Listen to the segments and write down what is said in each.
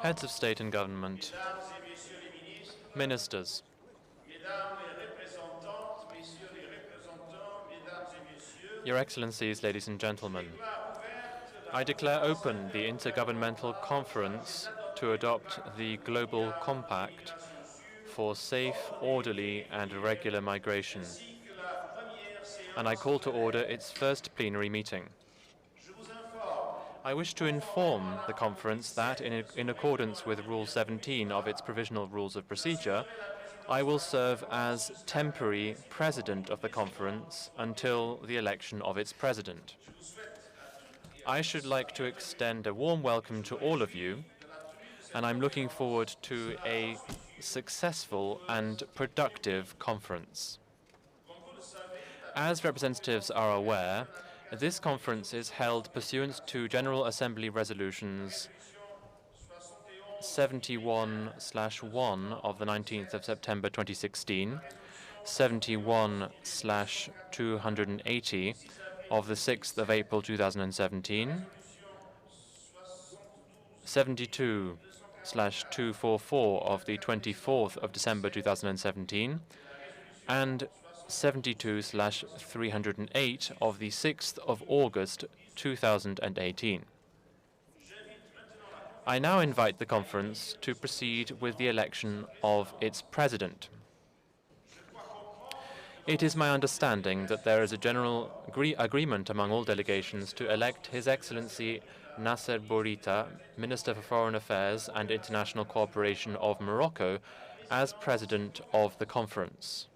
Heads of state and government, ministers, Your Excellencies, ladies and gentlemen, I declare open the Intergovernmental Conference to adopt the Global Compact for safe, orderly and regular migration, and I call to order its first plenary meeting. I wish to inform the conference that, in accordance with Rule 17 of its Provisional Rules of Procedure, I will serve as temporary president of the conference until the election of its president. I should like to extend a warm welcome to all of you, and I'm looking forward to a successful and productive conference. As representatives are aware, this conference is held pursuant to General Assembly Resolutions 71/1 of the 19th of September 2016, 71/280 of the 6th of April 2017, 72/244 of the 24th of December 2017, and 72/308 of the 6th of August 2018. I now invite the conference to proceed with the election of its president. It is my understanding that there is a general agreement among all delegations to elect His Excellency Nasser Bourita, Minister for Foreign Affairs and International Cooperation of Morocco, as president of the conference.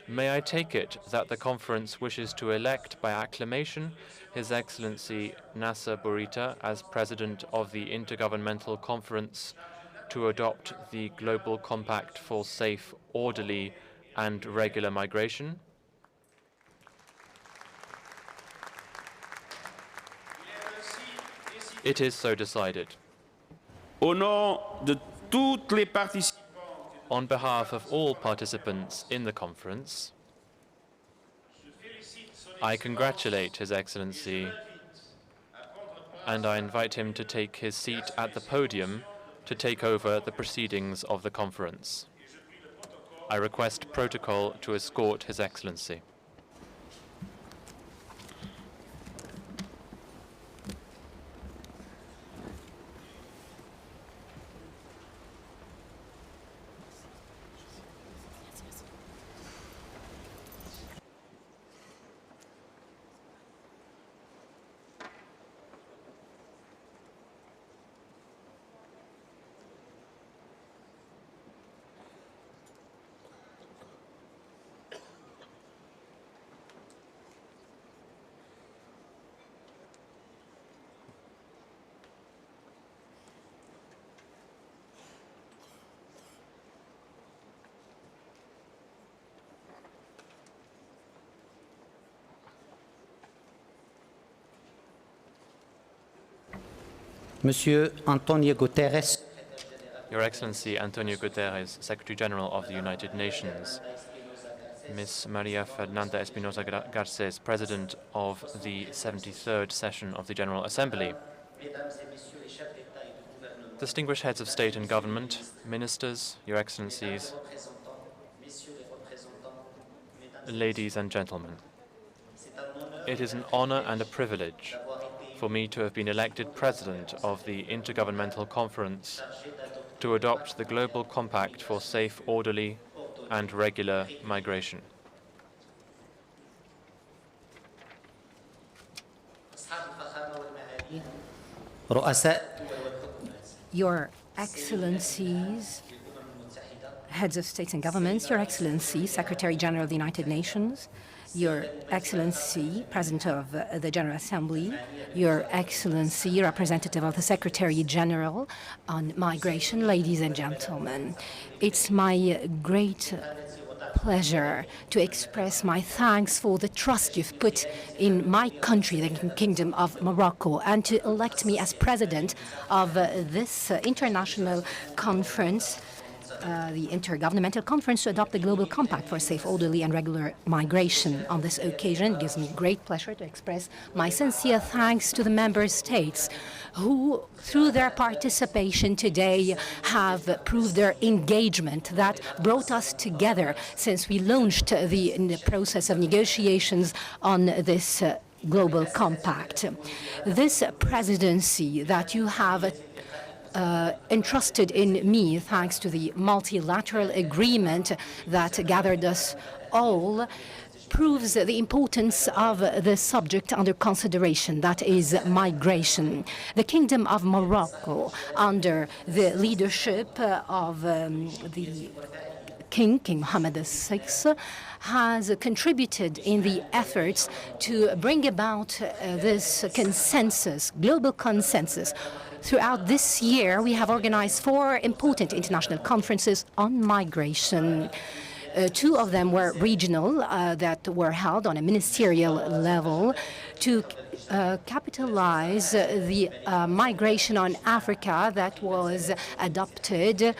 May I take it that the conference wishes to elect by acclamation His Excellency Nasser Bourita as President of the Intergovernmental Conference to adopt the Global Compact for Safe, Orderly and Regular Migration? It is so decided. Au nom de toutes les participants, on behalf of all participants in the conference, I congratulate His Excellency and I invite him to take his seat at the podium to take over the proceedings of the conference. I request protocol to escort His Excellency. Monsieur António Guterres. Your Excellency António Guterres, Secretary General of the United Nations. Ms. María Fernanda Espinosa Garcés, President of the 73rd session of the General Assembly. Distinguished heads of state and government, ministers, Your Excellencies, ladies and gentlemen. It is an honor and a privilege for me to have been elected President of the Intergovernmental Conference to adopt the Global Compact for Safe, Orderly and Regular Migration. Your Excellencies, heads of states and governments, Your Excellency, Secretary General of the United Nations, Your Excellency, President of the General Assembly, Your Excellency, Representative of the Secretary General on Migration, ladies and gentlemen. It's my great pleasure to express my thanks for the trust you've put in my country, the Kingdom of Morocco, and to elect me as President of this international conference the Intergovernmental Conference to adopt the Global Compact for Safe, Orderly and Regular Migration. On this occasion, it gives me great pleasure to express my sincere thanks to the member states who, through their participation today, have proved their engagement that brought us together since we launched the process of negotiations on this Global Compact. This presidency that you have entrusted in me, thanks to the multilateral agreement that gathered us all, proves the importance of the subject under consideration, that is migration. The Kingdom of Morocco, under the leadership of the King Mohammed VI, has contributed in the efforts to bring about this consensus, global consensus. Throughout this year, we have organized 4 important international conferences on migration. 2 of them were regional, that were held on a ministerial level to capitalize the migration on Africa that was adopted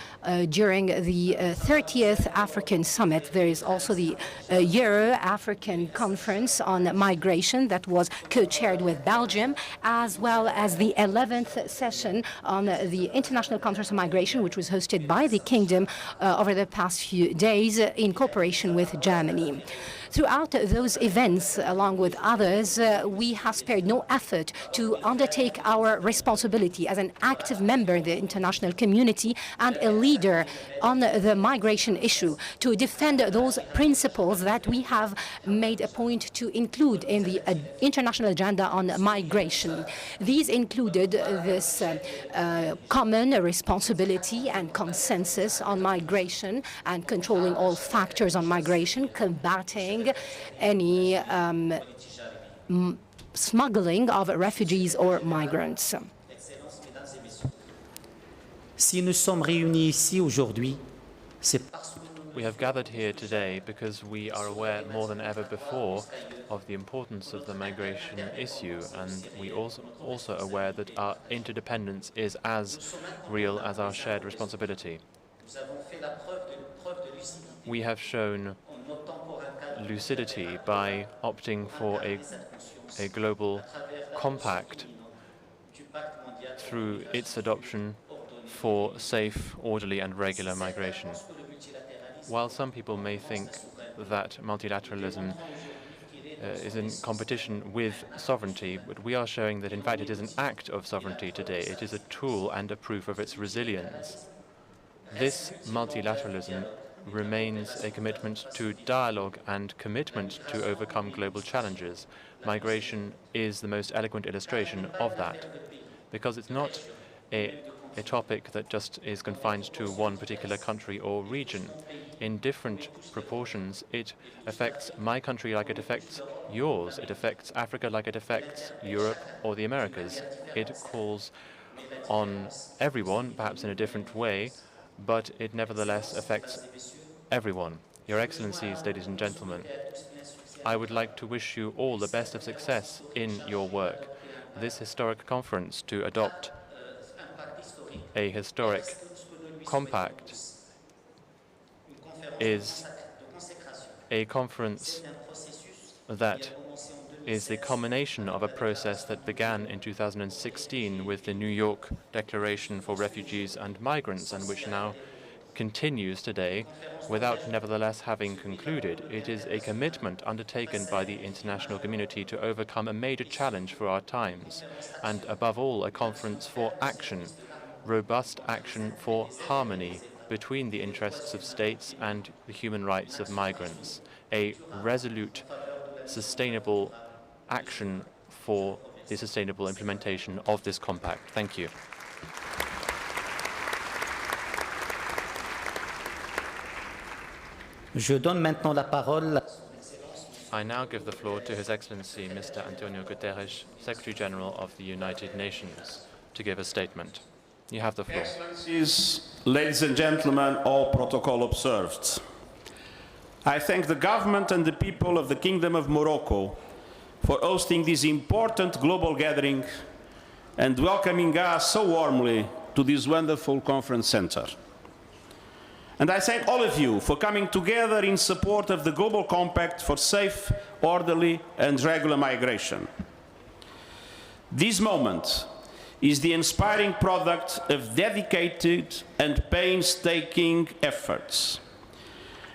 during the 30th African Summit. There is also the Euro-African Conference on Migration that was co-chaired with Belgium, as well as the 11th session on the International Conference on Migration, which was hosted by the Kingdom over the past few days in cooperation with Germany. Throughout those events, along with others, we have spared no effort to undertake our responsibility as an active member in the international community and a leader on the migration issue to defend those principles that we have made a point to include in the international agenda on migration. These included this common responsibility and consensus on migration and controlling all factors on migration, combating any smuggling of refugees or migrants. Si nous sommes réunis ici aujourd'hui, c'est parce que We have gathered here today because we are aware more than ever before of the importance of the migration issue, and we also aware that our interdependence is as real as our shared responsibility. We have shown lucidity by opting for a global compact through its adoption for safe, orderly and regular migration. While some people may think that multilateralism is in competition with sovereignty, but we are showing that in fact it is an act of sovereignty today. It is a tool and a proof of its resilience. This multilateralism remains a commitment to dialogue and commitment to overcome global challenges. Migration is the most eloquent illustration of that, because it's not a topic that just is confined to one particular country or region. In different proportions, it affects my country like it affects yours. It affects Africa like it affects Europe or the Americas. It calls on everyone, perhaps in a different way, but it nevertheless affects everyone. Your Excellencies, ladies and gentlemen, I would like to wish you all the best of success in your work. This historic conference to adopt a historic compact is a conference that is the culmination of a process that began in 2016 with the New York Declaration for Refugees and Migrants, and which now continues today without nevertheless having concluded. It is a commitment undertaken by the international community to overcome a major challenge for our times, and above all, a conference for action, robust action for harmony between the interests of states and the human rights of migrants, a resolute, sustainable action for the sustainable implementation of this compact. Thank you. Je donne maintenant la parole. I now give the floor to His Excellency Mr. António Guterres, Secretary General of the United Nations, to give a statement. You have the floor. Excellencies, ladies and gentlemen, all protocol observed. I thank the government and the people of the Kingdom of Morocco for hosting this important global gathering and welcoming us so warmly to this wonderful conference center. And I thank all of you for coming together in support of the Global Compact for safe, orderly, and regular migration. This moment is the inspiring product of dedicated and painstaking efforts.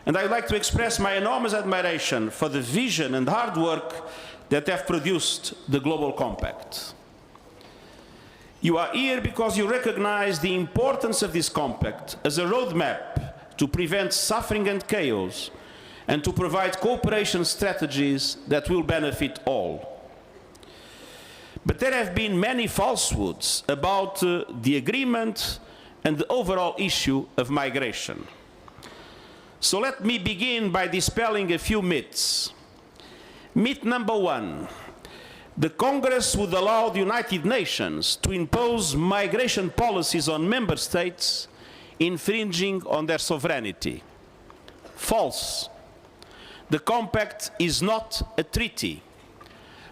And I would like to express my enormous admiration for the vision and hard work that have produced the Global Compact. You are here because you recognize the importance of this compact as a roadmap to prevent suffering and chaos and to provide cooperation strategies that will benefit all. But there have been many falsehoods about the agreement and the overall issue of migration. So let me begin by dispelling a few myths. Myth number one: the Congress would allow the United Nations to impose migration policies on member states, infringing on their sovereignty. False. The compact is not a treaty.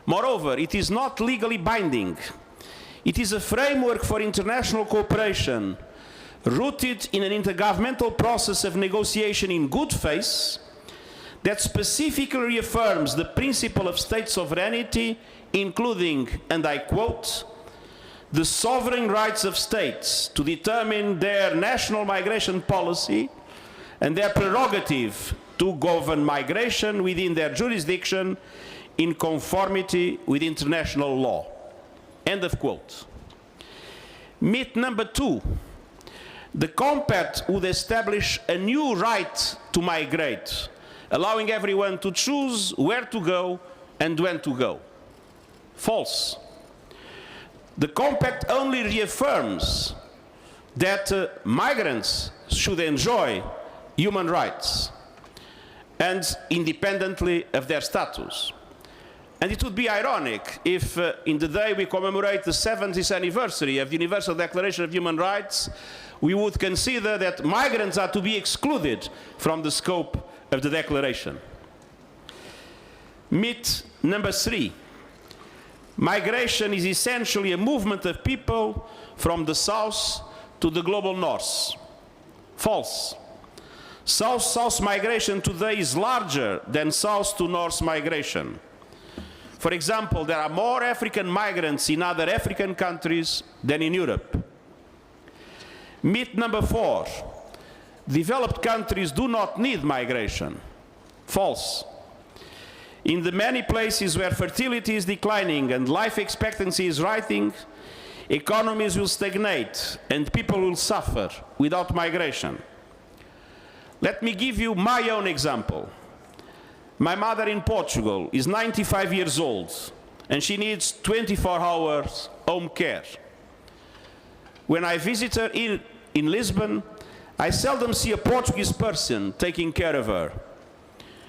Moreover, it is not legally binding. It is a framework for international cooperation rooted in an intergovernmental process of negotiation in good faith that specifically reaffirms the principle of state sovereignty, including, and I quote, the sovereign rights of states to determine their national migration policy and their prerogative to govern migration within their jurisdiction in conformity with international law. End of quote. Myth number two: the compact would establish a new right to migrate, allowing everyone to choose where to go and when to go. False. The compact only reaffirms that migrants should enjoy human rights and independently of their status. And it would be ironic if in the day we commemorate the 70th anniversary of the Universal Declaration of Human Rights, we would consider that migrants are to be excluded from the scope of the declaration. Myth number three: migration is essentially a movement of people from the south to the global north. False. South-south migration today is larger than south to north migration. For example, there are more African migrants in other African countries than in Europe. Myth number four: developed countries do not need migration. False. In the many places where fertility is declining and life expectancy is rising, economies will stagnate and people will suffer without migration. Let me give you my own example. My mother in Portugal is 95 years old and she needs 24 hours home care. When I visit her in Lisbon, I seldom see a Portuguese person taking care of her.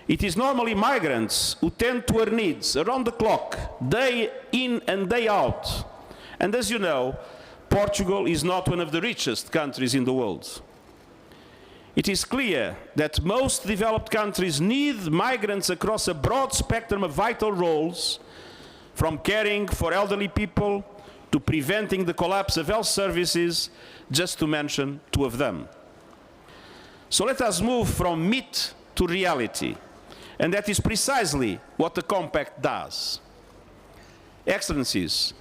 It is normally migrants who tend to her needs around the clock, day in and day out. And as you know, Portugal is not one of the richest countries in the world. It is clear that most developed countries need migrants across a broad spectrum of vital roles, from caring for elderly people to preventing the collapse of health services, just to mention two of them. So let us move from myth to reality, and that is precisely what the Compact does. Excellencies,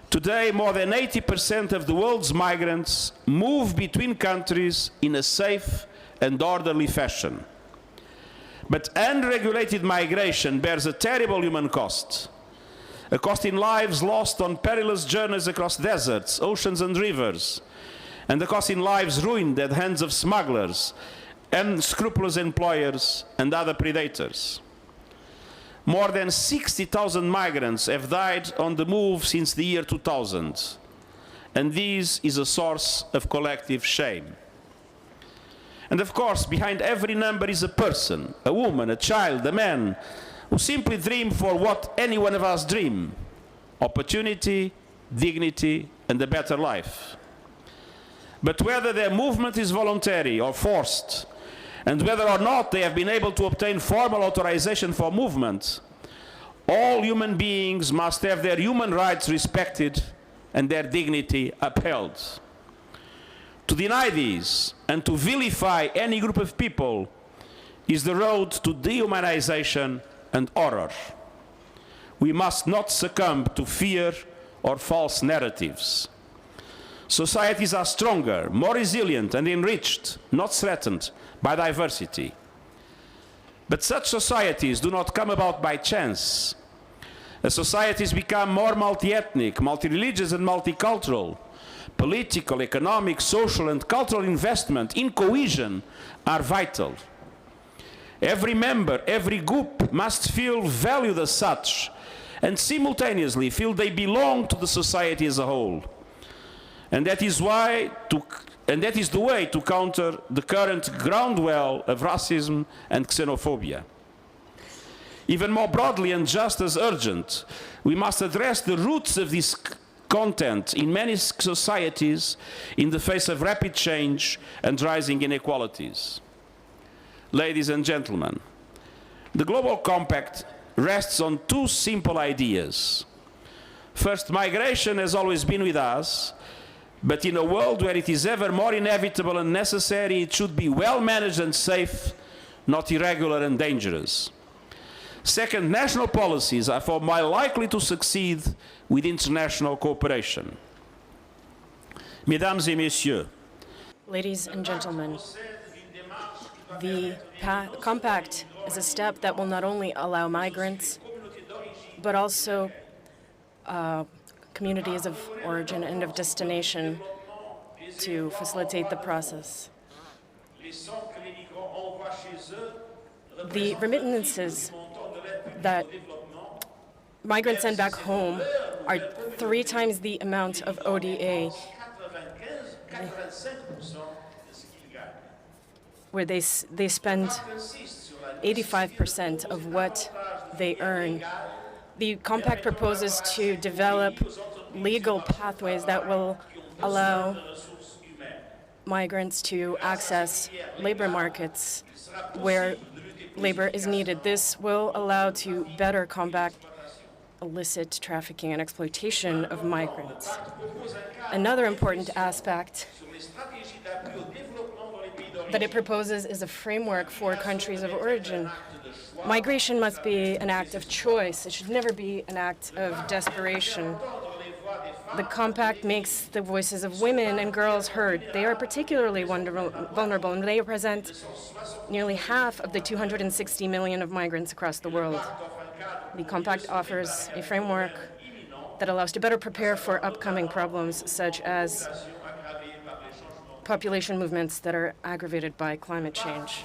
today more than 80% of the world's migrants move between countries in a safe and orderly fashion. But unregulated migration bears a terrible human cost. A cost in lives lost on perilous journeys across deserts, oceans and rivers, and a cost in lives ruined at the hands of smugglers, unscrupulous employers and other predators. More than 60,000 migrants have died on the move since the year 2000, and this is a source of collective shame. And of course, behind every number is a person, a woman, a child, a man, who simply dream for what any one of us dream: opportunity, dignity, and a better life. But whether their movement is voluntary or forced, and whether or not they have been able to obtain formal authorization for movement, all human beings must have their human rights respected and their dignity upheld. To deny these and to vilify any group of people is the road to dehumanization and horror. We must not succumb to fear or false narratives. Societies are stronger, more resilient and enriched, not threatened by diversity. But such societies do not come about by chance. As societies become more multi-ethnic, multi-religious and multicultural, political, economic, social and cultural investment in cohesion are vital. Every member, every group must feel valued as such and simultaneously feel they belong to the society as a whole. And that is the way to counter the current groundwell of racism and xenophobia. Even more broadly and just as urgent, we must address the roots of this content in many societies in the face of rapid change and rising inequalities. Ladies and gentlemen, the Global Compact rests on two simple ideas. First, migration has always been with us, but in a world where it is ever more inevitable and necessary, it should be well managed and safe, not irregular and dangerous. Second, national policies are far more likely to succeed with international cooperation. Mesdames et messieurs, ladies and gentlemen, the compact is a step that will not only allow migrants, but also communities of origin and of destination to facilitate the process. The remittances that migrants send back home are 3 times the amount of ODA, where they spend 85% of what they earn. The compact proposes to develop legal pathways that will allow migrants to access labor markets where labor is needed. This will allow to better combat illicit trafficking and exploitation of migrants. Another important aspect that it proposes is a framework for countries of origin. Migration must be an act of choice. It should never be an act of desperation. The compact makes the voices of women and girls heard. They are particularly vulnerable, and they represent nearly half of the 260 million of migrants across the world. The compact offers a framework that allows to better prepare for upcoming problems such as population movements that are aggravated by climate change.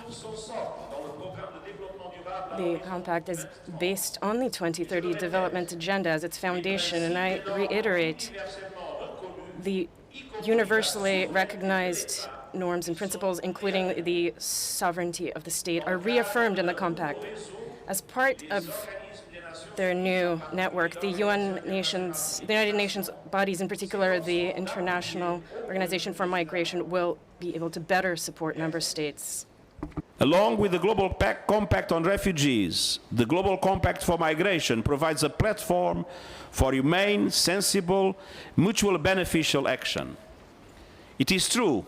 The compact is based on the 2030 Development Agenda as its foundation, and I reiterate the universally recognized norms and principles, including the sovereignty of the state, are reaffirmed in the compact. As part of their new network, the United Nations bodies, in particular the International Organization for Migration, will be able to better support member states. Along with the Global Compact on Refugees, the Global Compact for Migration provides a platform for humane, sensible, mutually beneficial action. It is true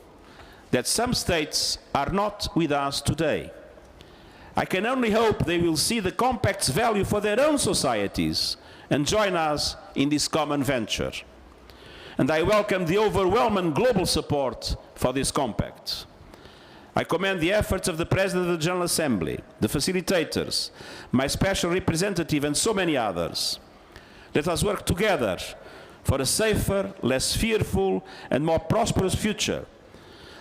that some states are not with us today. I can only hope they will see the Compact's value for their own societies and join us in this common venture. And I welcome the overwhelming global support for this Compact. I commend the efforts of the President of the General Assembly, the facilitators, my special representative, and so many others. Let us work together for a safer, less fearful, and more prosperous future,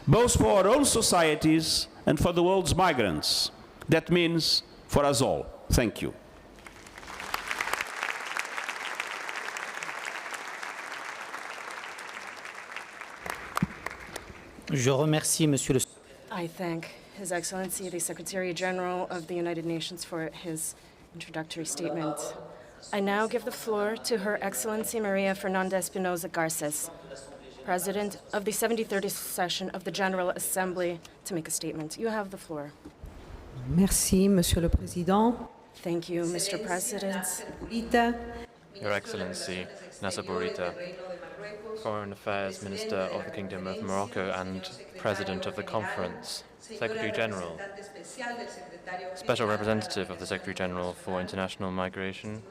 both for our own societies and for the world's migrants. That means for us all. Thank you. Je remercie Monsieur le I thank His Excellency, the Secretary General of the United Nations, for his introductory statement. I now give the floor to Her Excellency María Fernanda Espinosa Garcés, President of the 73rd session of the General Assembly, to make a statement. You have the floor. Merci, Monsieur le Président. Thank you, Mr. President. Your Excellency, Nasser Bourita, Foreign Affairs Minister of the Kingdom of Morocco and President of the Conference, Secretary General, Special Representative of the Secretary General for International Migration,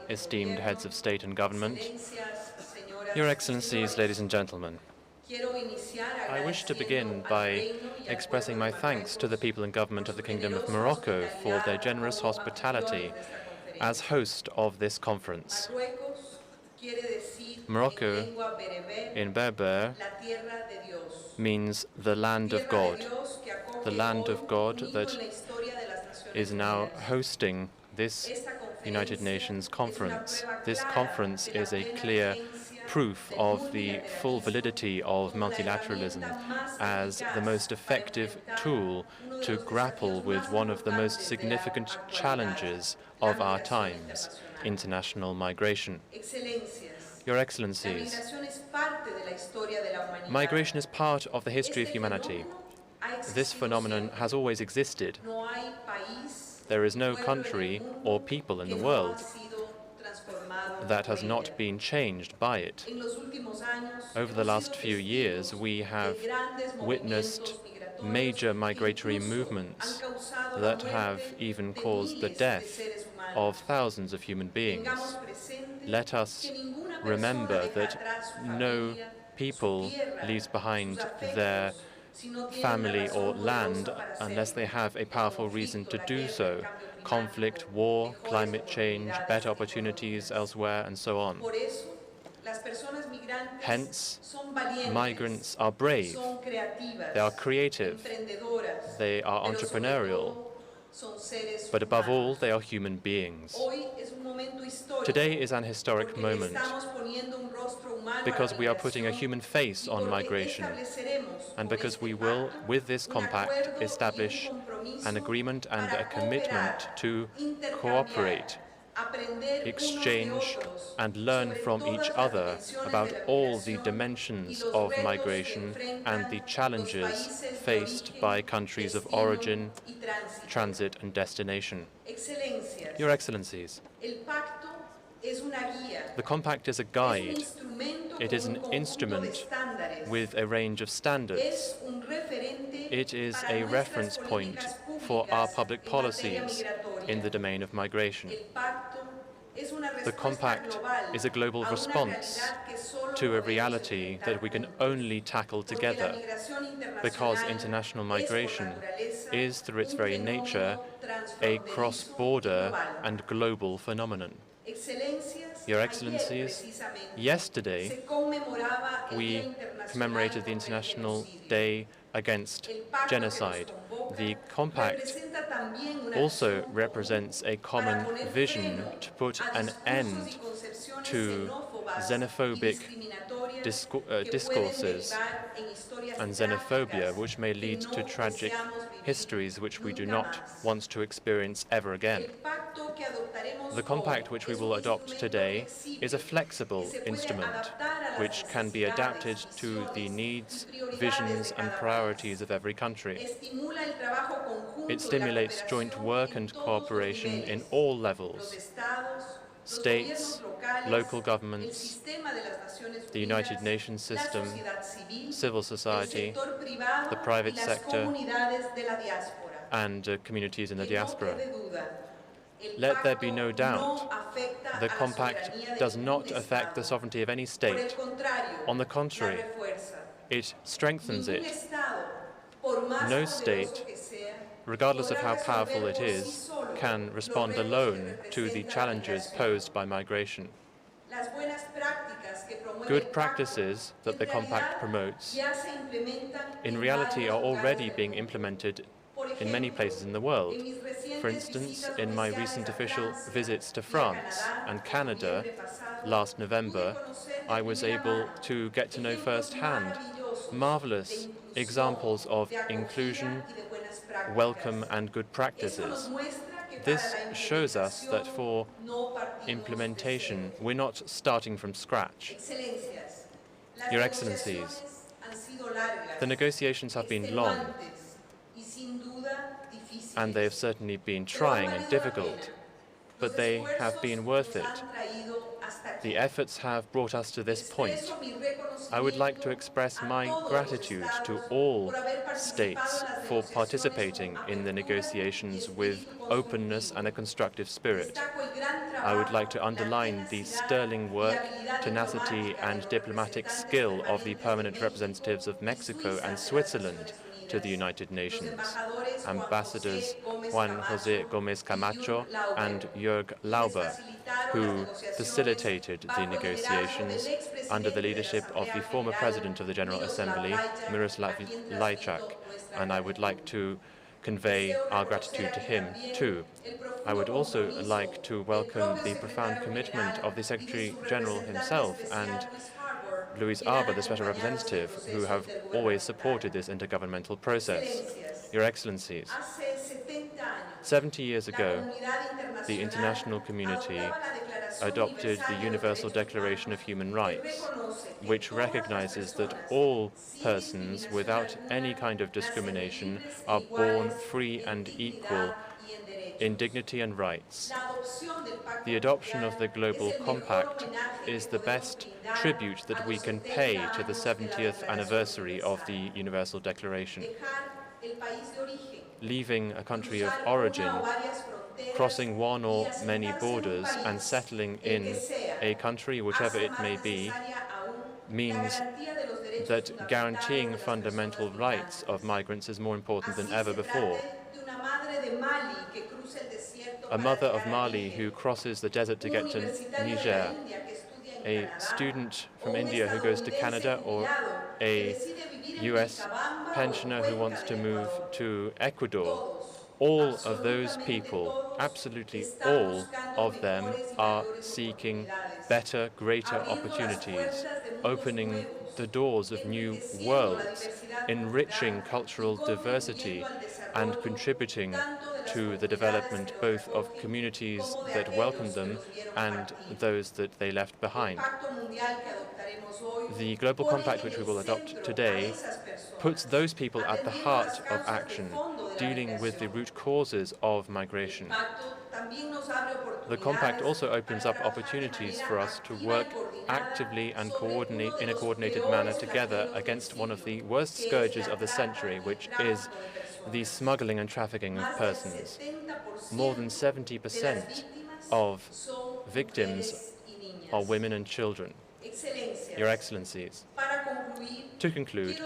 esteemed heads of state and government, Your Excellencies, ladies and gentlemen. I wish to begin by expressing my thanks to the people and government of the Kingdom of Morocco for their generous hospitality as host of this conference. Morocco, in Berber, means the land of God that is now hosting this United Nations conference. This conference is a clear proof of the full validity of multilateralism as the most effective tool to grapple with one of the most significant challenges of our times, international migration. Your Excellencies, migration is part of the history of humanity. This phenomenon has always existed. There is no country or people in the world that has not been changed by it. Over the last few years, we have witnessed major migratory movements that have even caused the death of thousands of human beings. Let us remember that no people leaves behind their family or land unless they have a powerful reason to do so. Conflict, war, climate change, better opportunities elsewhere, and so on. Hence, migrants are brave, they are creative, they are entrepreneurial, but above all, they are human beings. Today is an historic moment because we are putting a human face on migration and because we will, with this compact, establish an agreement and a commitment to cooperate, exchange and learn from each other about all the dimensions of migration and the challenges faced by countries of origin, transit and destination. Your Excellencies, the compact is a guide. It is an instrument with a range of standards. It is a reference point for our public policies in the domain of migration. The compact is a global response to a reality that we can only tackle together, because international migration is, through its very nature, a cross-border and global phenomenon. Your Excellencies, yesterday we commemorated the International Day Against Genocide. The compact also represents a common vision to put an end to xenophobic discourses and xenophobia, which may lead to tragic histories which we do not want to experience ever again. The compact which we will adopt today is a flexible instrument which can be adapted to the needs, visions and priorities of every country. It stimulates joint work and cooperation in all levels: states, local governments, the United Nations system, civil society, the private sector, and communities in the diaspora. Let there be no doubt, the compact does not affect the sovereignty of any state. On the contrary, it strengthens it. No state, regardless of how powerful it is, can respond alone to the challenges posed by migration. Good practices that the compact promotes in reality are already being implemented in many places in the world. For instance, in my recent official visits to France and Canada last November, I was able to get to know firsthand marvelous examples of inclusion, welcome and good practices. This shows us that for implementation, we're not starting from scratch. Your Excellencies, the negotiations have been long, and they have certainly been trying and difficult, but they have been worth it, The efforts have brought us to this point. I would like to express my gratitude to all states for participating in the negotiations with openness and a constructive spirit. I would like to underline the sterling work, tenacity and diplomatic skill of the permanent representatives of Mexico and Switzerland to the United Nations, Ambassadors Juan José Gómez Camacho and Jörg Lauber, who facilitated the negotiations under the leadership of the former President of the General Assembly, Miroslav Lajčák, and I would like to convey our gratitude to him too. I would also like to welcome the profound commitment of the Secretary General himself and Luis Arba, the Special Representative, who have always supported this intergovernmental process. Your Excellencies, 70 years ago, the international community adopted the Universal Declaration of Human Rights, which recognizes that all persons, without any kind of discrimination, are born free and equal in dignity and rights. The adoption of the Global Compact is the best tribute that we can pay to the 70th anniversary of the Universal Declaration. Leaving a country of origin, crossing one or many borders and settling in a country, whichever it may be, means that guaranteeing fundamental rights of migrants is more important than ever before. A mother of Mali who crosses the desert to get to Niger, a student from India who goes to Canada, or a US pensioner who wants to move to Ecuador, all of those people, absolutely all of them, are seeking better, greater opportunities, opening the doors of new worlds, enriching cultural diversity, and contributing to the development both of communities that welcome them and those that they left behind. The Global Compact, which we will adopt today, puts those people at the heart of action, dealing with the root causes of migration. The Compact also opens up opportunities for us to work actively and in a coordinated manner together against one of the worst scourges of the century, which is the smuggling and trafficking of persons. More than 70% of victims are women and children. Your Excellencies, to conclude,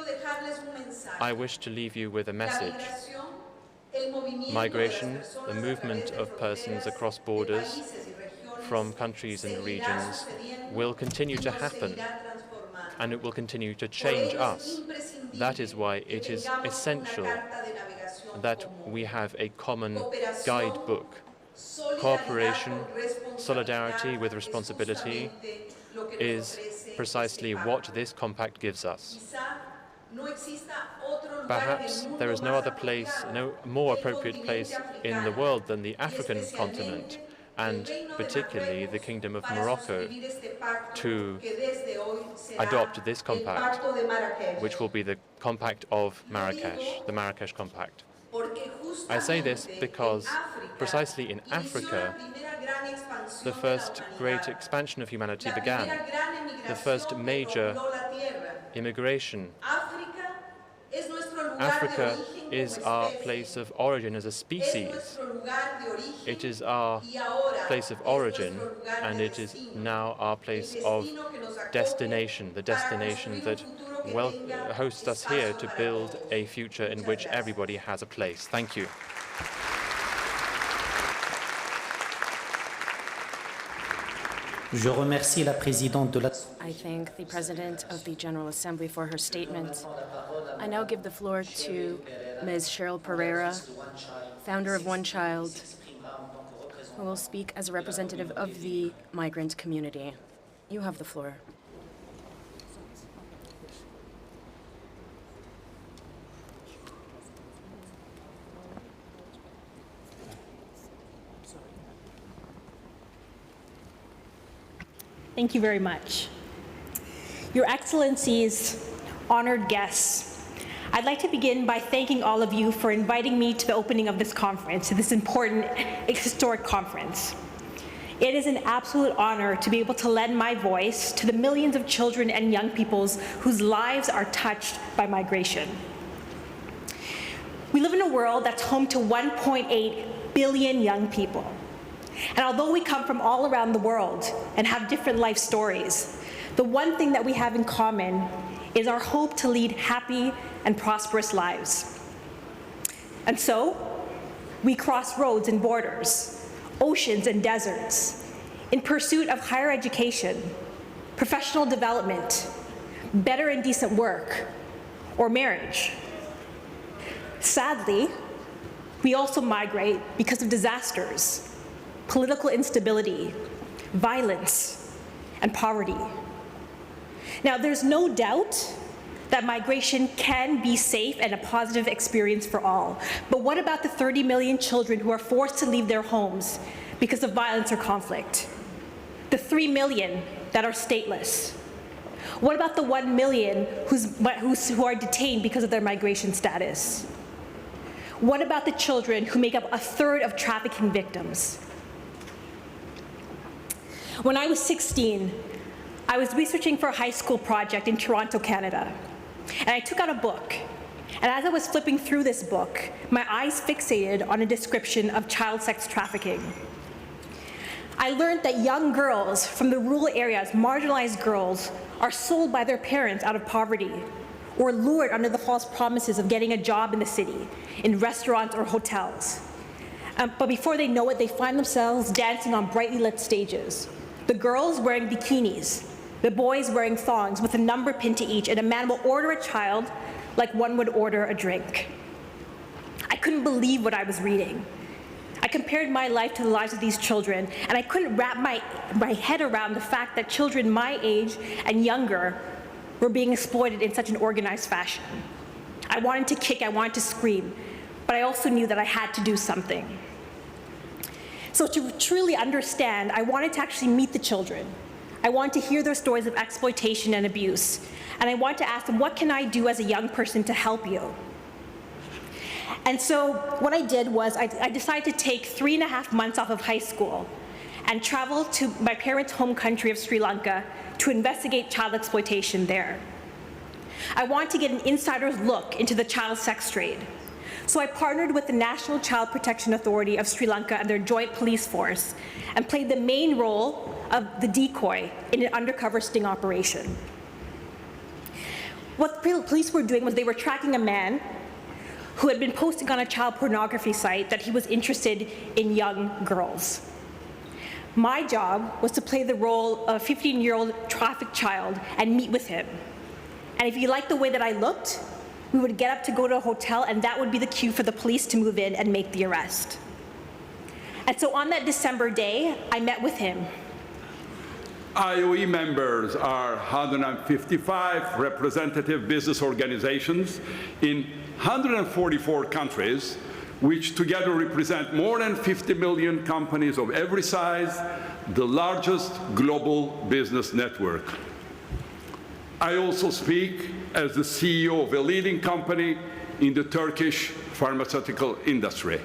I wish to leave you with a message. Migration, the movement of persons across borders from countries and regions, will continue to happen, and it will continue to change us. That is why it is essential that we have a common guidebook. Cooperation, solidarity with responsibility is precisely what this compact gives us. Perhaps there is no other place, no more appropriate place in the world than the African continent, and particularly the Kingdom of Morocco, to adopt this compact, which will be the Compact of Marrakech, the Marrakech Compact. I say this because precisely in Africa, the first great expansion of humanity began, the first major immigration. Africa is our place of origin as a species. It is our place of origin, and it is now our place of destination, the destination that hosts us here to build a future in which everybody has a place. Thank you. Je remercie la présidente de la... I thank the President of the General Assembly for her statement. I now give the floor to Ms. Cheryl Perea, founder of OneChild, who will speak as a representative of the migrant community. You have the floor. Thank you very much. Your Excellencies, honored guests, I'd like to begin by thanking all of you for inviting me to the opening of this conference, to this important historic conference. It is an absolute honor to be able to lend my voice to the millions of children and young people whose lives are touched by migration. We live in a world that's home to 1.8 billion young people. And although we come from all around the world and have different life stories, the one thing that we have in common is our hope to lead happy and prosperous lives. And so, we cross roads and borders, oceans and deserts, in pursuit of higher education, professional development, better and decent work, or marriage. Sadly, we also migrate because of disasters, political instability, violence, and poverty. Now, there's no doubt that migration can be safe and a positive experience for all. But what about the 30 million children who are forced to leave their homes because of violence or conflict? The 3 million that are stateless? What about the 1 million who are detained because of their migration status? What about the children who make up a third of trafficking victims? When I was 16, I was researching for a high school project in Toronto, Canada. And I took out a book. And as I was flipping through this book, my eyes fixated on a description of child sex trafficking. I learned that young girls from the rural areas, marginalized girls, are sold by their parents out of poverty, or lured under the false promises of getting a job in the city, in restaurants or hotels. But before they know it, they find themselves dancing on brightly lit stages. The girls wearing bikinis, the boys wearing thongs with a number pinned to each, and a man will order a child like one would order a drink. I couldn't believe what I was reading. I compared my life to the lives of these children, and I couldn't wrap my head around the fact that children my age and younger were being exploited in such an organized fashion. I wanted to kick, I wanted to scream, but I also knew that I had to do something. So to truly understand, I wanted to actually meet the children. I want to hear their stories of exploitation and abuse. And I want to ask them, what can I do as a young person to help you? And so what I did was I decided to take 3.5 months off of high school and travel to my parents' home country of Sri Lanka to investigate child exploitation there. I want to get an insider's look into the child sex trade. So I partnered with the National Child Protection Authority of Sri Lanka and their joint police force and played the main role of the decoy in an undercover sting operation. What the police were doing was they were tracking a man who had been posting on a child pornography site that he was interested in young girls. My job was to play the role of a 15-year-old trafficked child and meet with him. And if he liked the way that I looked, we would get up to go to a hotel, and that would be the cue for the police to move in and make the arrest. And so on that December day, I met with him. IOE members are 155 representative business organizations in 144 countries, which together represent more than 50 million companies of every size, the largest global business network. I also speak as the CEO of a leading company in the Turkish pharmaceutical industry.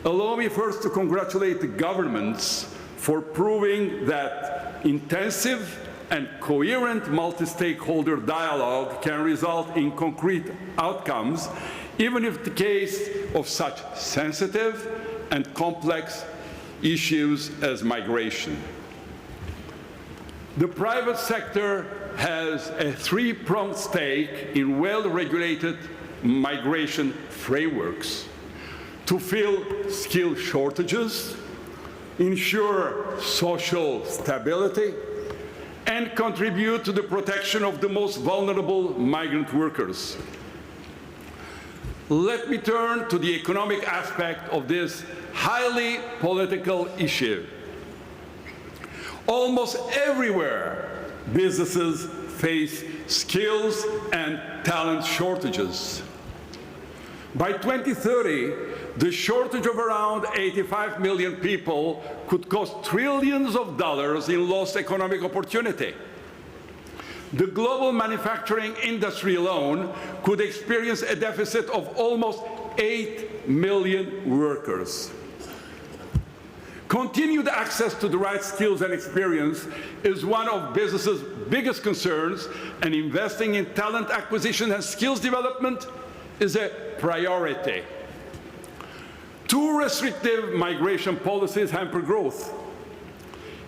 Allow me first to congratulate the governments for proving that intensive and coherent multi-stakeholder dialogue can result in concrete outcomes, even if the case of such sensitive and complex issues as migration. The private sector has a three-pronged stake in well-regulated migration frameworks to fill skill shortages, ensure social stability, and contribute to the protection of the most vulnerable migrant workers. Let me turn to the economic aspect of this highly political issue. Almost everywhere, businesses face skills and talent shortages. By 2030, the shortage of around 85 million people could cost trillions of dollars in lost economic opportunity. The global manufacturing industry alone could experience a deficit of almost 8 million workers. Continued access to the right skills and experience is one of businesses' biggest concerns, and investing in talent acquisition and skills development is a priority. Too restrictive migration policies hamper growth.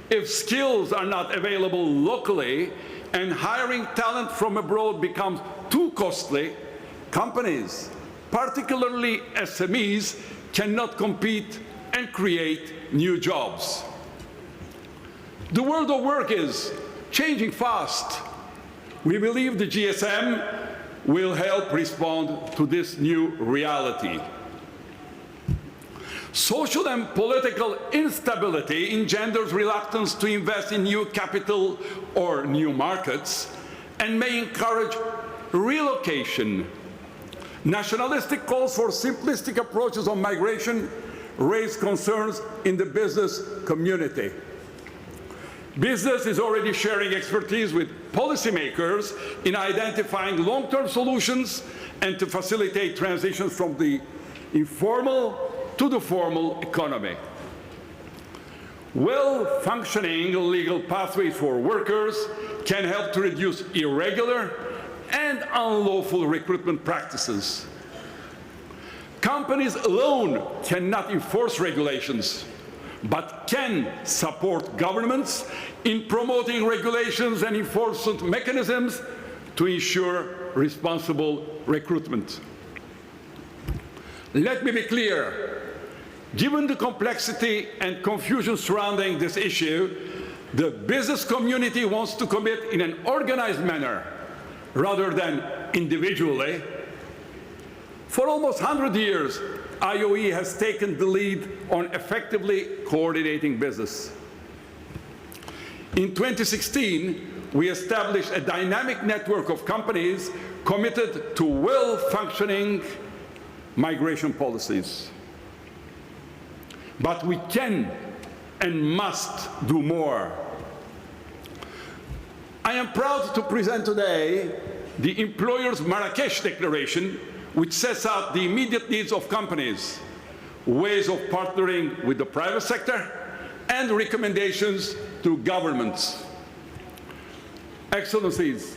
If skills are not available locally and hiring talent from abroad becomes too costly, companies, particularly SMEs, cannot compete and create new jobs. The world of work is changing fast. We believe the GSM will help respond to this new reality. Social and political instability engenders reluctance to invest in new capital or new markets and may encourage relocation. Nationalistic calls for simplistic approaches on migration raise concerns in the business community. Business is already sharing expertise with policymakers in identifying long-term solutions and to facilitate transitions from the informal to the formal economy. Well-functioning legal pathways for workers can help to reduce irregular and unlawful recruitment practices. Companies alone cannot enforce regulations, but can support governments in promoting regulations and enforcement mechanisms to ensure responsible recruitment. Let me be clear. Given the complexity and confusion surrounding this issue, the business community wants to commit in an organized manner rather than individually. For almost 100 years, IOE has taken the lead on effectively coordinating business. In 2016, we established a dynamic network of companies committed to well-functioning migration policies. But we can and must do more. I am proud to present today the Employers Marrakech Declaration, which sets out the immediate needs of companies, ways of partnering with the private sector, and recommendations to governments. Excellencies,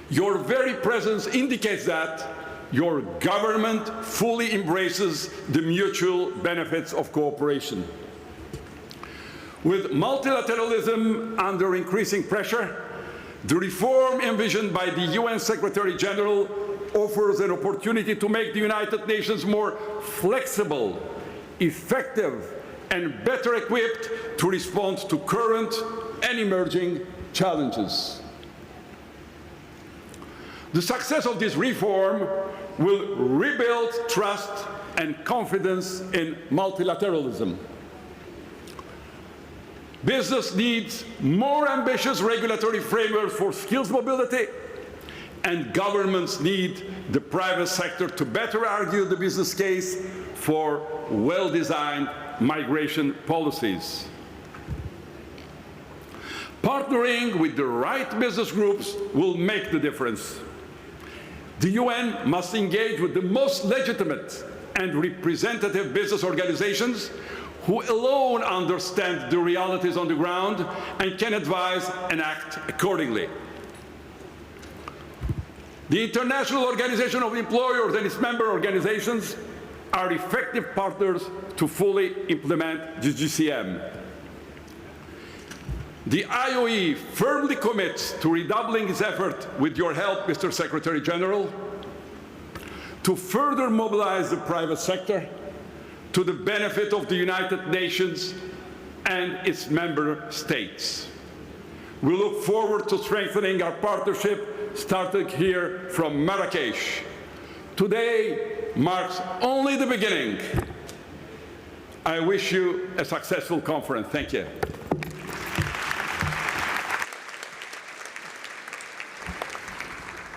your very presence indicates that your government fully embraces the mutual benefits of cooperation. With multilateralism under increasing pressure, the reform envisioned by the UN Secretary General offers an opportunity to make the United Nations more flexible, effective, and better equipped to respond to current and emerging challenges. The success of this reform will rebuild trust and confidence in multilateralism. Business needs more ambitious regulatory frameworks for skills mobility, and governments need the private sector to better argue the business case for well-designed migration policies. Partnering with the right business groups will make the difference. The UN must engage with the most legitimate and representative business organizations who alone understand the realities on the ground and can advise and act accordingly. The International Organization of Employers and its member organizations are effective partners to fully implement the GCM. The IOE firmly commits to redoubling its effort with your help, Mr. Secretary General, to further mobilize the private sector to the benefit of the United Nations and its member states. We look forward to strengthening our partnership, starting here from Marrakech. Today marks only the beginning. I wish you a successful conference. Thank you.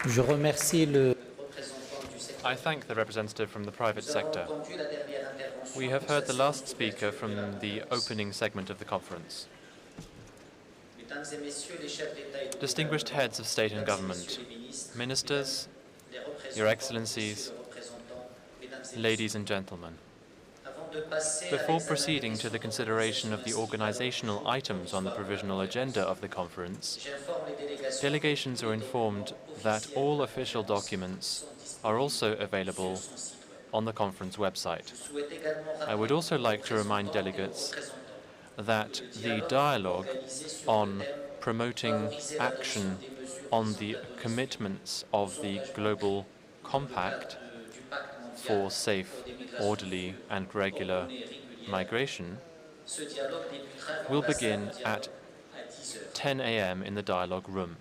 Je remercie le I thank the representative from the private sector. We have heard the last speaker from the opening segment of the conference. Distinguished heads of state and government, ministers, your excellencies, ladies and gentlemen. Before proceeding to the consideration of the organizational items on the provisional agenda of the conference, delegations are informed that all official documents are also available on the conference website. I would also like to remind delegates that the dialogue on promoting action on the commitments of the Global Compact for safe, orderly and regular migration will begin at 10 a.m. in the dialogue room.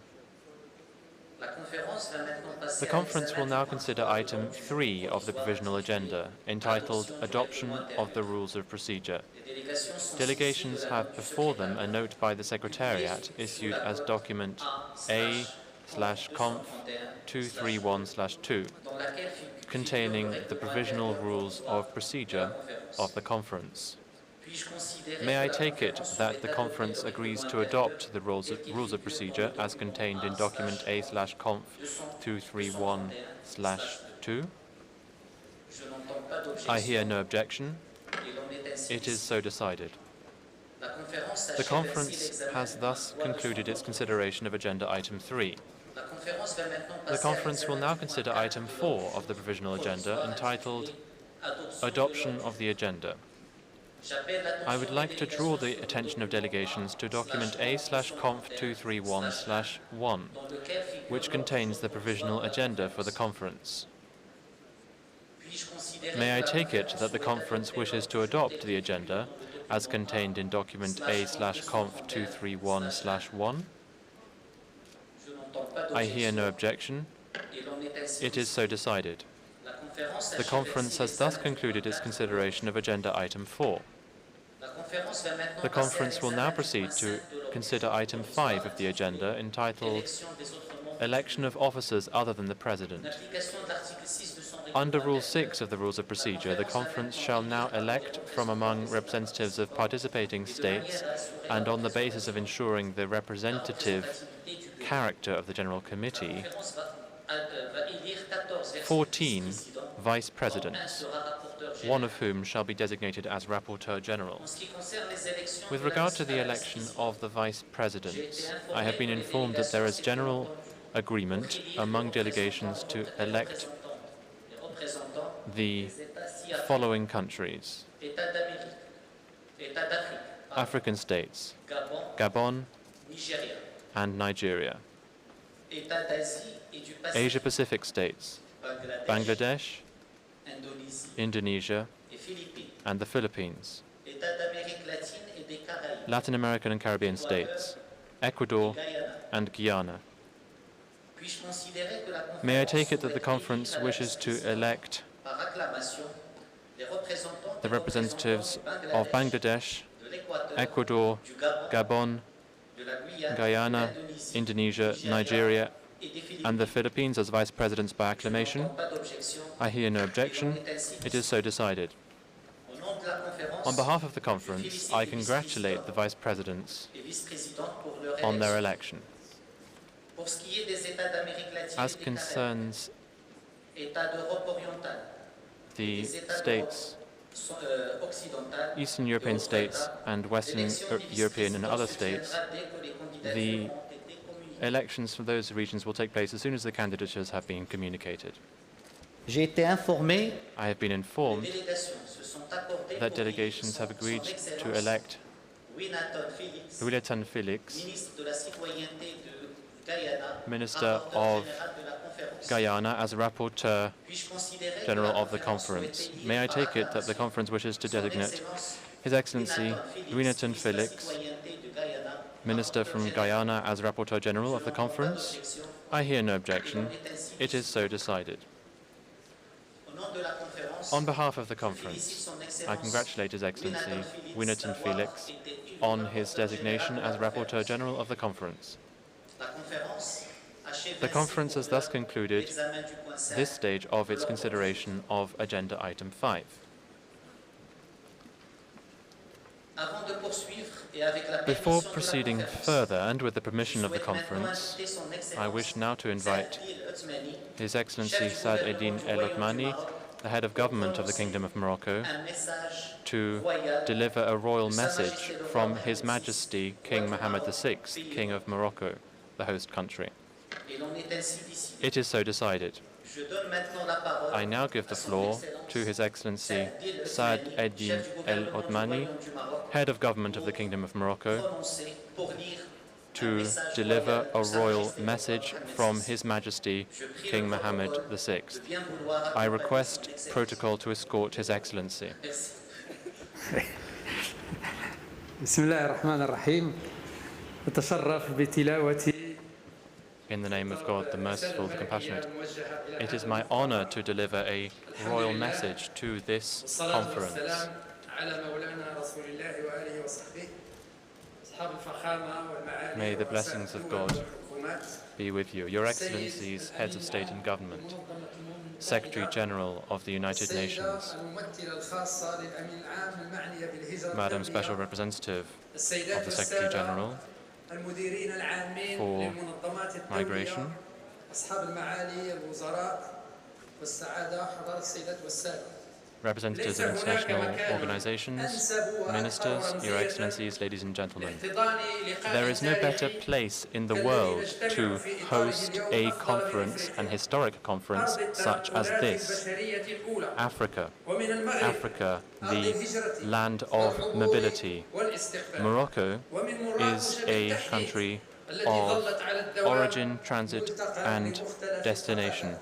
The conference will now consider item 3 of the provisional agenda, entitled Adoption of the Rules of Procedure. Delegations have before them a note by the Secretariat issued as document A/Conf 231/2, containing the provisional rules of procedure of the conference. May I take it that the conference agrees to adopt the rules of procedure as contained in document A/Conf 231/2? I hear no objection. It is so decided. The conference has thus concluded its consideration of agenda item 3. The conference will now consider item 4 of the provisional agenda, entitled Adoption of the Agenda. I would like to draw the attention of delegations to document A/Conf 231/1, which contains the provisional agenda for the conference. May I take it that the conference wishes to adopt the agenda as contained in document A/Conf 231/1? I hear no objection. It is so decided. The conference has thus concluded its consideration of agenda item 4. The conference will now proceed to consider item 5 of the agenda, entitled Election of Officers Other than the President. Under Rule 6 of the Rules of Procedure, the conference shall now elect from among representatives of participating states, and on the basis of ensuring the representative character of the General Committee, 14 vice presidents, one of whom shall be designated as Rapporteur General. With regard to the election of the vice presidents, I have been informed that there is general agreement among delegations to elect the following countries: African states, Gabon and Nigeria; Asia-Pacific states, Bangladesh, Indonesia, and the Philippines; Latin American and Caribbean states, Ecuador and Guyana. May I take it that the conference wishes to elect the representatives of Bangladesh, Ecuador, Gabon, Guyana, Indonesia, Nigeria, and the Philippines as vice presidents by acclamation? I hear no objection. It is so decided. On behalf of the conference, I congratulate the vice presidents on their election. As concerns the states, Eastern European states and Western European and other states, the elections for those regions will take place as soon as the candidatures have been communicated. I have been informed that delegations have agreed to elect Willeton Felix, Minister of Guyana, as Rapporteur General of the conference. May I take it that the conference wishes to designate His Excellency Willeton Felix, Minister from Guyana, as Rapporteur General of the conference? I hear no objection. It is so decided. On behalf of the conference, I congratulate His Excellency Willeton Felix on his designation as Rapporteur General of the conference. The conference has thus concluded this stage of its consideration of agenda item 5. Before proceeding further, and with the permission of the conference, I wish now to invite His Excellency Saad Eddin El Othmani, the head of government of the Kingdom of Morocco to deliver a royal message from His Majesty King Mohammed VI, King of Morocco, the host country. It is so decided. I now give the floor to His Excellency Saad Eddin El Othmani, head of government of the Kingdom of Morocco, to deliver a royal message from His Majesty King Mohammed VI. I request protocol to escort His Excellency. بسم الله الرحمن الرحيم أتشرف بتلاوة In the name of God, the merciful, the compassionate, it is my honor to deliver a royal message to this conference. May the blessings of God be with you. Your Excellencies, heads of state and government, Secretary General of the United Nations, Madam Special Representative of the Secretary General for Migration, representatives of international organizations, ministers, Your Excellencies, ladies and gentlemen. There is no better place in the world to host a conference, an historic conference such as this. Africa, the land of mobility. Morocco is a country of origin, transit, and destination.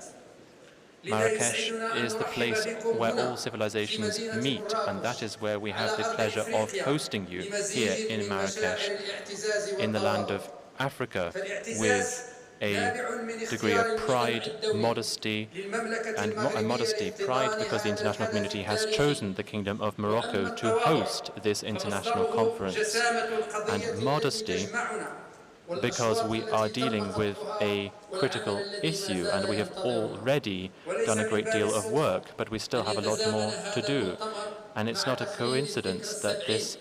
Marrakech is the place where all civilizations meet, and that is where we have the pleasure of hosting you here in Marrakech, in the land of Africa, with a degree of pride, modesty, pride because the international community has chosen the Kingdom of Morocco to host this international conference, and modesty because we are dealing with a critical issue and we have already done a great deal of work, but we still have a lot more to do. And it's not a coincidence that this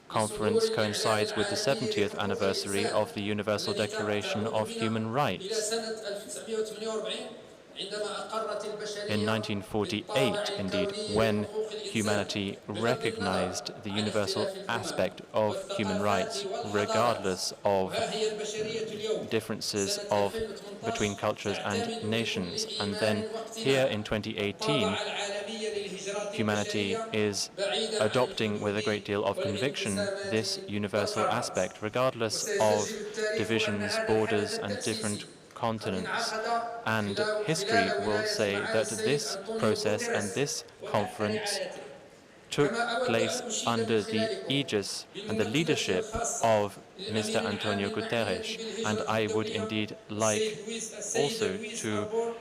conference coincides with the 70th anniversary of the Universal Declaration of Human Rights. In 1948, indeed, when humanity recognized the universal aspect of human rights, regardless of differences between cultures and nations. And then here in 2018, humanity is adopting with a great deal of conviction this universal aspect, regardless of divisions, borders, and different continents. And history will say that this process and this conference took place under the aegis and the leadership of Mr. António Guterres. And I would indeed like also to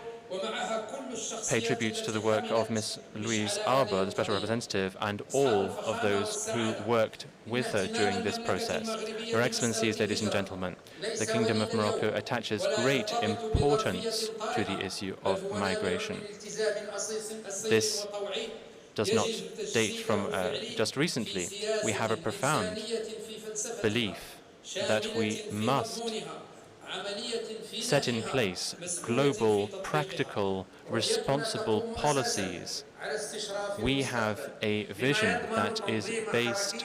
pay tribute to the work of Ms. Louise Arbour, the Special Representative, and all of those who worked with her during this process. Your Excellencies, ladies and gentlemen, the Kingdom of Morocco attaches great importance to the issue of migration. This does not date from just recently. We have a profound belief that we must set in place global, practical, responsible policies. We have a vision that is based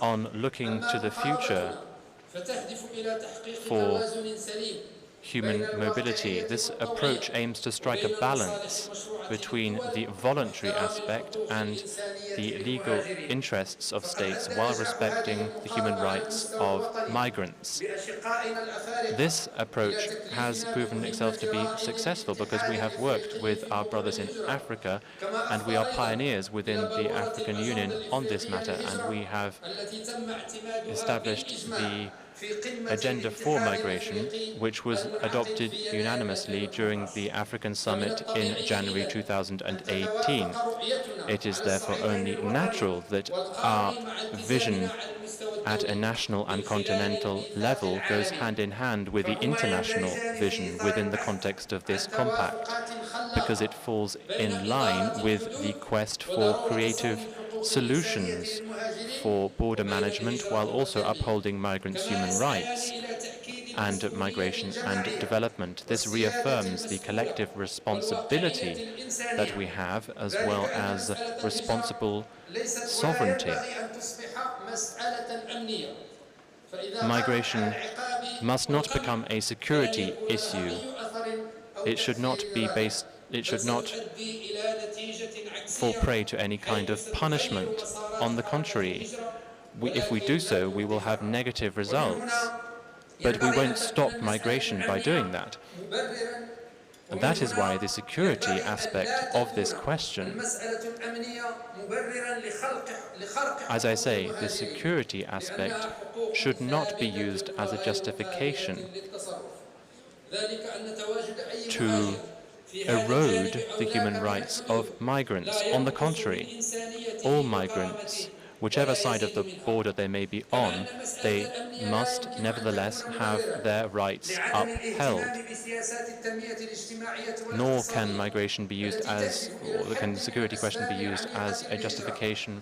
on looking to the future for human mobility. This approach aims to strike a balance between the voluntary aspect and the legal interests of states while respecting the human rights of migrants. This approach has proven itself to be successful because we have worked with our brothers in Africa and we are pioneers within the African Union on this matter, and we have established the agenda for migration, which was adopted unanimously during the African Summit in January 2018. It is therefore only natural that our vision at a national and continental level goes hand in hand with the international vision within the context of this compact, because it falls in line with the quest for creative solutions for border management while also upholding migrants' human rights. and migration and development. This reaffirms the collective responsibility that we have, as well as responsible sovereignty. Migration must not become a security issue. It should not fall prey to any kind of punishment. On the contrary, if we do so, we will have negative results. But we won't stop migration by doing that. And that is why the security aspect of this question, as I say, the security aspect should not be used as a justification to erode the human rights of migrants. On the contrary, all migrants, whichever side of the border they may be on, they must nevertheless have their rights upheld. Nor can migration be used as, or can the security question be used as a justification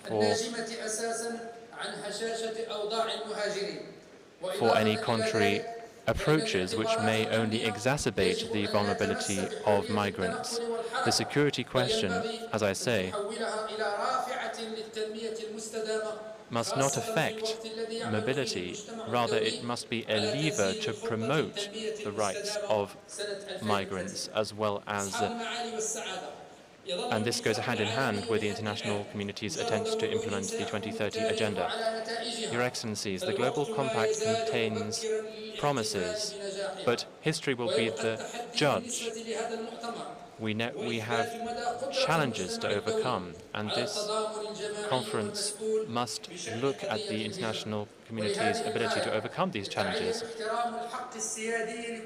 for any contrary approaches which may only exacerbate the vulnerability of migrants. The security question, as I say, must not affect mobility. Rather, it must be a lever to promote the rights of migrants, as well as, and this goes hand in hand with the international community's attempts to implement the 2030 Agenda. Your Excellencies, the Global Compact contains promises, but history will be the judge. We have challenges to overcome, and this conference must look at the international community's ability to overcome these challenges.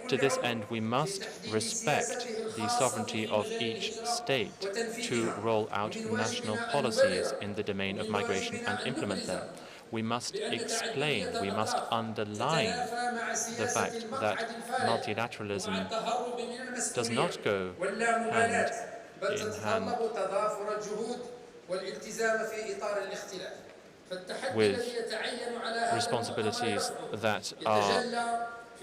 To this end, we must respect the sovereignty of each state to roll out national policies in the domain of migration and implement them. We must explain, we must underline the fact that multilateralism does not go hand in hand with responsibilities that are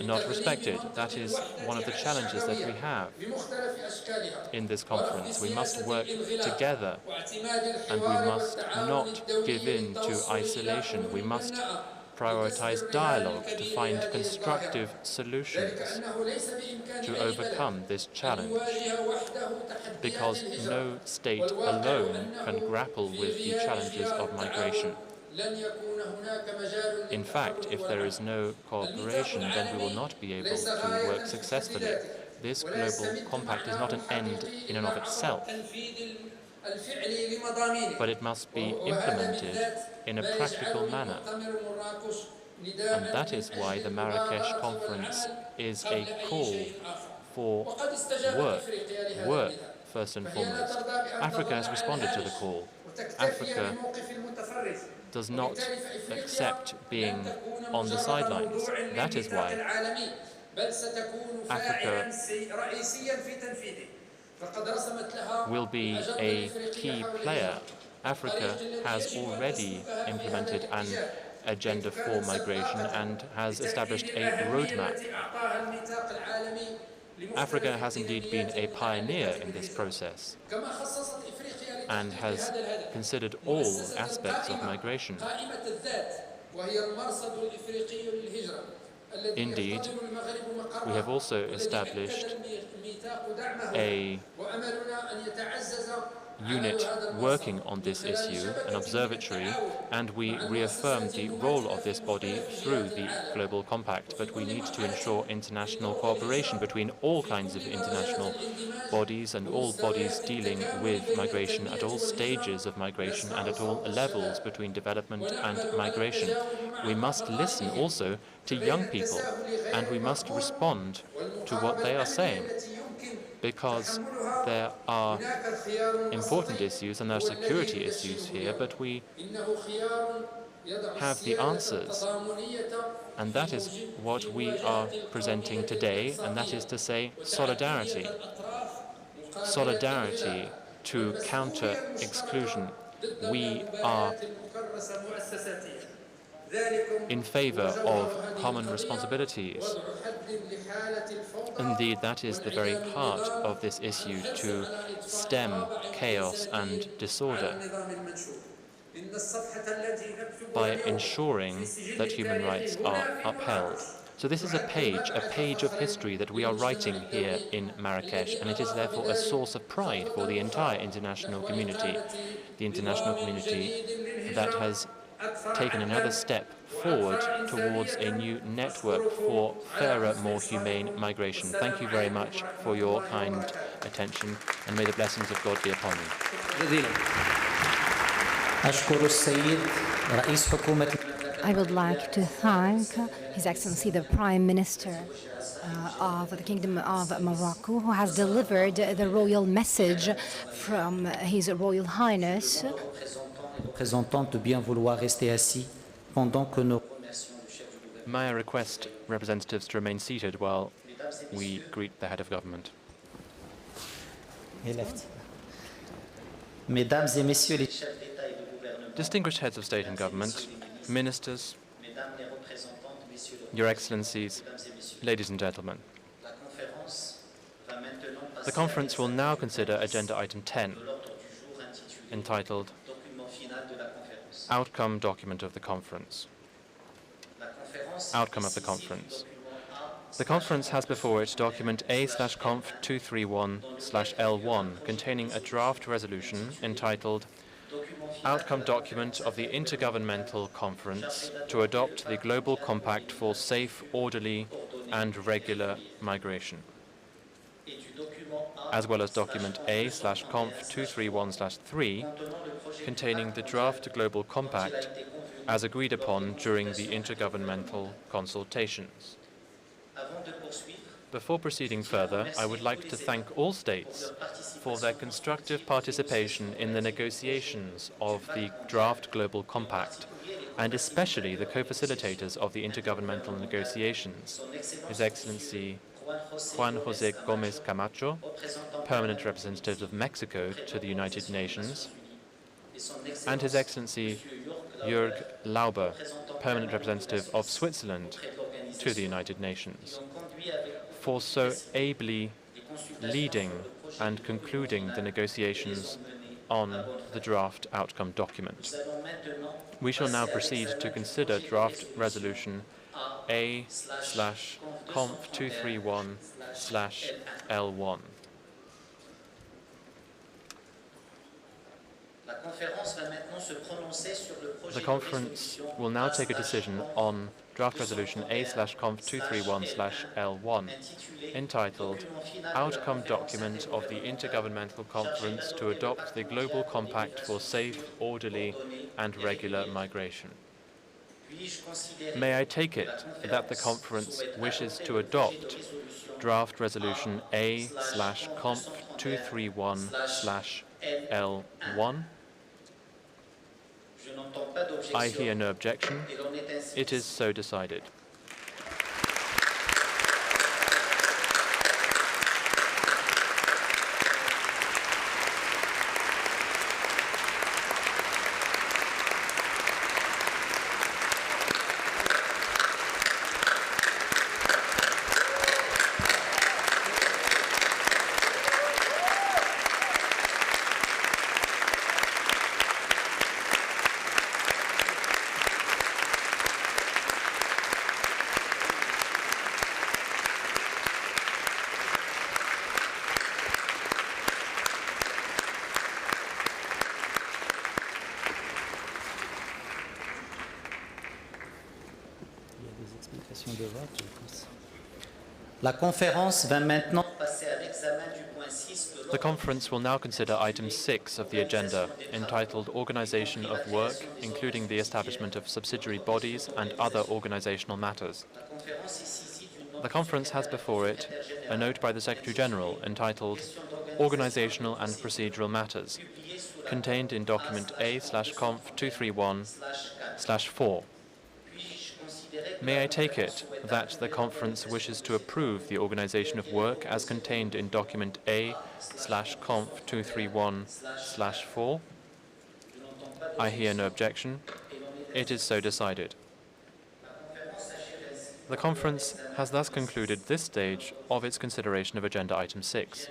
not respected. That is one of the challenges that we have in this conference. We must work together, and we must not give in to isolation. We must prioritize dialogue to find constructive solutions to overcome this challenge, because no state alone can grapple with the challenges of migration. In fact, if there is no cooperation, then we will not be able to work successfully. This global compact is not an end in and of itself, but it must be implemented in a practical manner. And that is why the Marrakech conference is a call for work first and foremost. Africa has responded to the call. Africa does not accept being on the sidelines. That is why Africa will be a key player. Africa has already implemented an agenda for migration and has established a roadmap. Africa has indeed been a pioneer in this process and has considered all aspects of migration. Indeed, we have also established a unit working on this issue, an observatory, and we reaffirm the role of this body through the Global Compact, but we need to ensure international cooperation between all kinds of international bodies and all bodies dealing with migration at all stages of migration and at all levels between development and migration. We must listen also to young people, and we must respond to what they are saying, because there are important issues and there are security issues here, but we have the answers. And that is what we are presenting today, and that is to say solidarity. Solidarity to counter exclusion. We are in favor of common responsibilities. Indeed, that is the very heart of this issue, to stem chaos and disorder by ensuring that human rights are upheld. So this is a page of history that we are writing here in Marrakech, and it is therefore a source of pride for the entire international community that has taken another step forward towards a new network for fairer, more humane migration. Thank you very much for your kind attention, and may the blessings of God be upon you. I would like to thank His Excellency the Prime Minister of the Kingdom of Morocco, who has delivered the royal message from His Royal Highness. May I request representatives to remain seated while we greet the head of government. Distinguished heads of state and government, ministers, Your Excellencies, ladies and gentlemen. The conference will now consider agenda item 10, entitled Outcome Document of the Conference. Outcome of the conference. The conference has before it document A/Conf 231/L1 containing a draft resolution entitled Outcome Document of the Intergovernmental Conference to adopt the Global Compact for Safe, Orderly and Regular Migration, as well as document A/Conf 231/3 containing the draft Global Compact as agreed upon during the intergovernmental consultations. Before proceeding further, I would like to thank all states for their constructive participation in the negotiations of the draft Global Compact, and especially the co-facilitators of the intergovernmental negotiations, His Excellency Juan José Gómez Camacho, Permanent Representative of Mexico to the United Nations, and His Excellency Jörg Lauber, Permanent Representative of Switzerland to the United Nations, for so ably leading and concluding the negotiations on the draft outcome document. We shall now proceed to consider draft resolution A/Conf 231/L1. The conference will now take a decision on draft resolution A/Conf 231/L1, entitled Outcome Document of the Intergovernmental Conference to adopt the Global Compact for Safe, Orderly and Regular Migration. May I take it that the conference wishes to adopt draft resolution A/Conf 231/L1? I hear no objection. It is so decided. The conference will now consider item 6 of the agenda, entitled Organization of Work, including the establishment of subsidiary bodies and other organizational matters. The conference has before it a note by the Secretary-General entitled Organizational and Procedural Matters, contained in document A/Conf 231/4. May I take it that the conference wishes to approve the organization of work as contained in document A/Conf 231/4? I hear no objection. It is so decided. The conference has thus concluded this stage of its consideration of Agenda Item 6.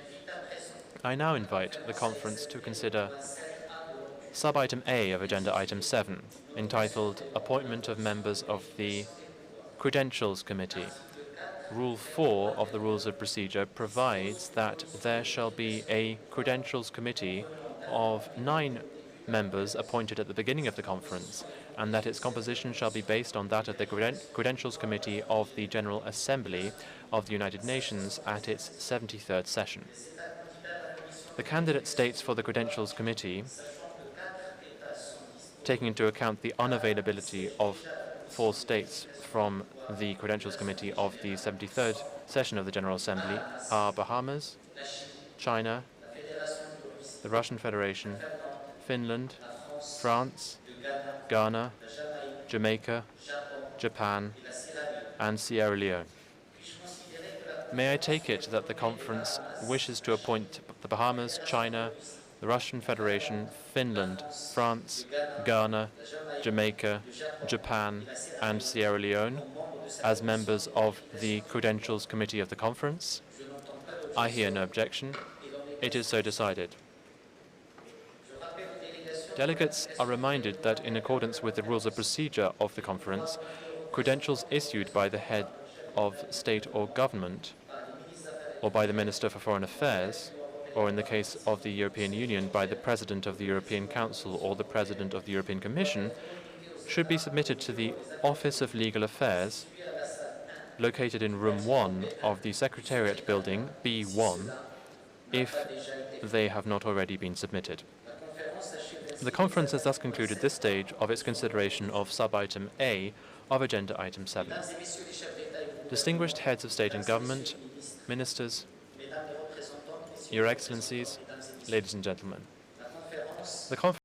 I now invite the conference to consider Sub-Item A of Agenda Item 7, entitled Appointment of Members of the Credentials Committee. Rule 4 of the Rules of Procedure provides that there shall be a Credentials Committee of 9 members appointed at the beginning of the conference, and that its composition shall be based on that of the Credentials Committee of the General Assembly of the United Nations at its 73rd session. The candidate states for the Credentials Committee, taking into account the unavailability of 4 states from the Credentials Committee of the 73rd session of the General Assembly, are Bahamas, China, the Russian Federation, Finland, France, Ghana, Jamaica, Japan, and Sierra Leone. May I take it that the conference wishes to appoint the Bahamas, China, the Russian Federation, Finland, France, Ghana, Jamaica, Japan, and Sierra Leone as members of the Credentials Committee of the conference? I hear no objection. It is so decided. Delegates are reminded that in accordance with the rules of procedure of the conference, credentials issued by the head of state or government, or by the Minister for Foreign Affairs, or in the case of the European Union, by the President of the European Council or the President of the European Commission, should be submitted to the Office of Legal Affairs, located in Room 1 of the Secretariat Building, B1, if they have not already been submitted. The conference has thus concluded this stage of its consideration of Sub-Item A of Agenda Item 7. Distinguished heads of state and government, ministers, Your Excellencies, ladies and gentlemen, the conference